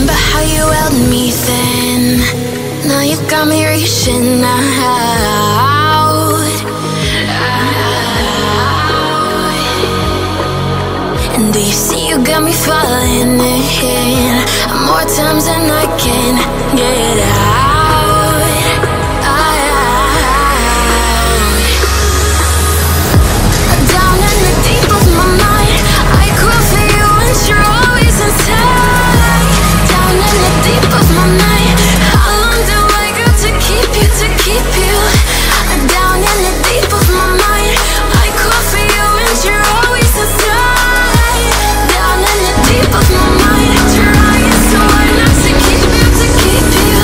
remember how you held me then? Now you got me reaching out. And do you see you got me falling in more times than I can get out? Down in the deep of my mind, I crawl for you and you're always inside. Down in the deep of my mind, how long do I got to keep you, to keep you? Down in the deep of my mind, I crawl for you and you're always inside. Down in the deep of my mind, trying so hard not to keep you, to keep you.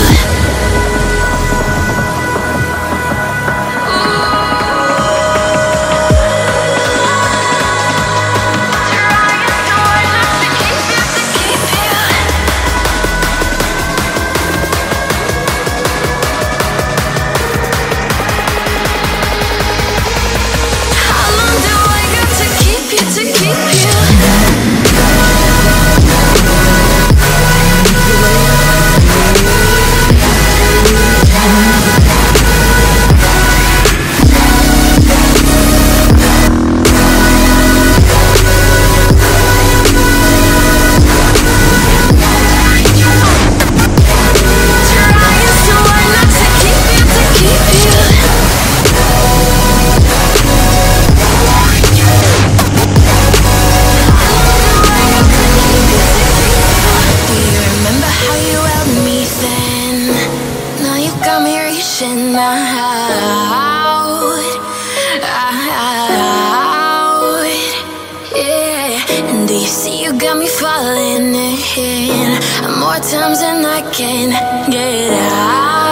More times than I can get out.